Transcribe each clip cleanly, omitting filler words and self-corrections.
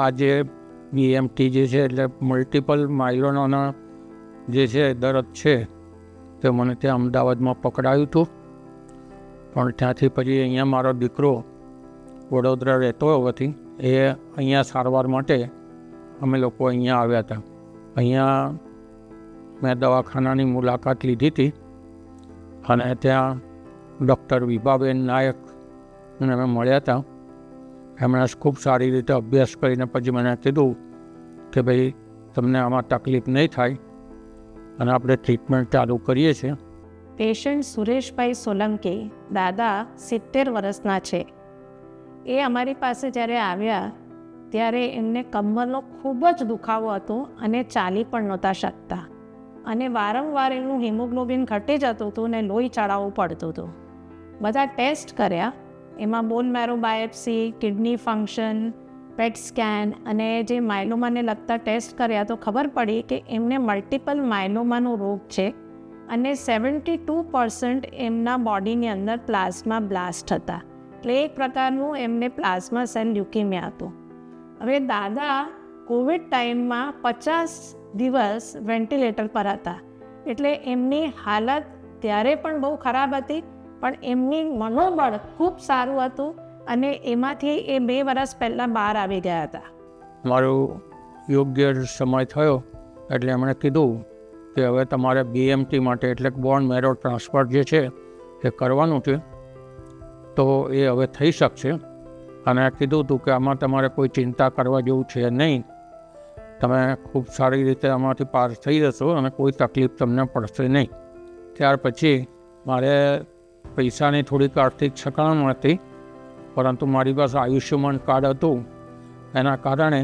આ જે બીએમટી જે છે એટલે મલ્ટિપલ માઇલોનોના જે છે દર્દ છે તે મને ત્યાં અમદાવાદમાં પકડાયું હતું. પણ ત્યાંથી પછી અહીંયા મારો દીકરો વડોદરા રહેતો હોવાથી એ અહીંયા સારવાર માટે અમે લોકો અહીંયા આવ્યા હતા. અહીંયા મેં દવાખાનાની મુલાકાત લીધી હતી અને ત્યાં ડૉક્ટર વિભાબેન નાયકને અમે મળ્યા હતા. એમણે ખૂબ સારી રીતે અભ્યાસ કરીને પછી મને કીધું કે ભાઈ તમને આમાં તકલીફ નહીં થાય અને આપણે ટ્રીટમેન્ટ ચાલુ કરીએ છીએ. પેશન્ટ સુરેશભાઈ સોલંકી, દાદા 70 વર્ષના છે. એ અમારી પાસે જ્યારે આવ્યા ત્યારે એમને કમરનો ખૂબ જ દુખાવો હતો અને ચાલી પણ નહોતા શકતા અને વારંવાર એમનું હિમોગ્લોબિન ઘટી જતું હતું અને લોહી ચડાવવું પડતું હતું. બધા ટેસ્ટ કર્યા, એમાં bone marrow biopsy, kidney function, PET scan અને જે માયલોમાને લગતા ટેસ્ટ કર્યા તો ખબર પડી કે એમને મલ્ટિપલ માયલોમાનો રોગ છે અને 72% એમના બોડીની અંદર પ્લાઝમા બ્લાસ્ટ હતા. એટલે એક પ્રકારનું એમને પ્લાઝમા સેલ લ્યુકેમિયા હતું. હવે દાદા કોવિડ ટાઈમમાં 50 દિવસ વેન્ટિલેટર પર હતા. એટલે એમની હાલત ત્યારે પણ બહુ ખરાબ હતી, પણ એમની મનોબળ ખૂબ સારું હતું અને એમાંથી એ 2 વર્ષ પહેલાં બહાર આવી ગયા હતા. મારો યોગ્ય સમય થયો એટલે એમણે કીધું કે હવે તમારે બીએમટી માટે એટલે બોન મેરો ટ્રાન્સફર જે છે એ કરવાનું છે, તો એ હવે થઈ શકશે. અને કીધું હતું કે આમાં તમારે કોઈ ચિંતા કરવા જેવું છે નહીં, તમે ખૂબ સારી રીતે આમાંથી પાર થઈ જશો અને કોઈ તકલીફ તમને પડશે નહીં. ત્યાર પછી મારે પૈસાની થોડીક આર્થિક સકામ હતી, પરંતુ મારી પાસે આયુષ્યમાન કાર્ડ હતું. એના કારણે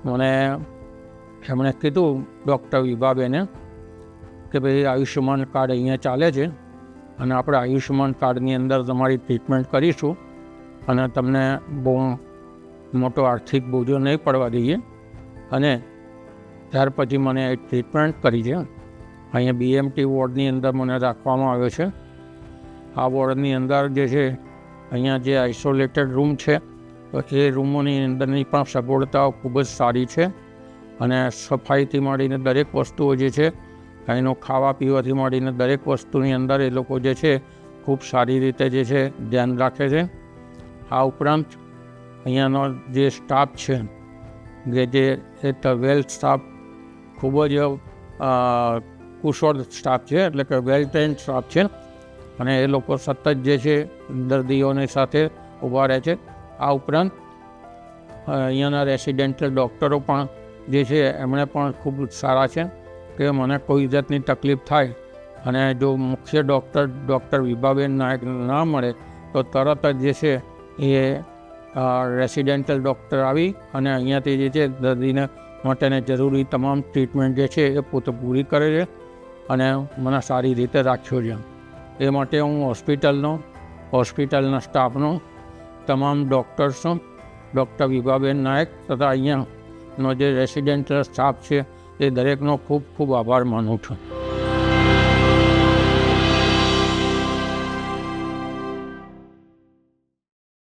મને એમણે કીધું ડૉક્ટર વિભાબેને કે ભાઈ આયુષ્યમાન કાર્ડ અહીંયા ચાલે છે અને આપણે આયુષ્યમાન કાર્ડની અંદર તમારી ટ્રીટમેન્ટ કરીશું અને તમને બહુ મોટો આર્થિક બોજો નહીં પડવા દઈએ. અને ત્યાર પછી મને એ ટ્રીટમેન્ટ કરી છે. અહીંયા બીએમટી વોર્ડની અંદર મને રાખવામાં આવ્યો છે. આ વોર્ડની અંદર જે છે અહીંયા જે આઇસોલેટેડ રૂમ છે તો એ રૂમોની અંદરની પણ સગવડતાઓ ખૂબ જ સારી છે અને સફાઈથી માંડીને દરેક વસ્તુઓ જે છે અહીંનો ખાવા પીવાથી માંડીને દરેક વસ્તુની અંદર એ લોકો જે છે ખૂબ સારી રીતે જે છે ધ્યાન રાખે છે. આ ઉપરાંત અહીંયાનો જે સ્ટાફ છે જે વેલ સ્ટાફ ખૂબ જ કુશળ સ્ટાફ છે, એટલે કે વેલ ટ્રેન્ડ સ્ટાફ છે અને એ લોકો સતત જે છે દર્દીઓની સાથે ઊભા રહે છે. આ ઉપરાંત અહીંયાના રેસિડેન્ટલ ડૉક્ટરો પણ જે છે એમણે પણ ખૂબ સારા છે કે મને કોઈ જાતની તકલીફ થાય અને જો મુખ્ય ડૉક્ટર વિભાબેન નાયક ના મળે તો તરત જ જે છે એ રેસિડેન્ટલ ડૉક્ટર આવી અને અહીંયાથી જે છે દર્દીને માટેને જરૂરી તમામ ટ્રીટમેન્ટ જે છે એ પોતે પૂરી કરે છે અને મને સારી રીતે રાખ્યો છે. એ માટે હું હોસ્પિટલના સ્ટાફનો, તમામ ડૉક્ટર્સનો, ડૉક્ટર વિભાબેન નાયક તથા અહીંયાનો જે રેસિડેન્ટલ સ્ટાફ છે એ દરેકનો ખૂબ ખૂબ આભાર માનું છું.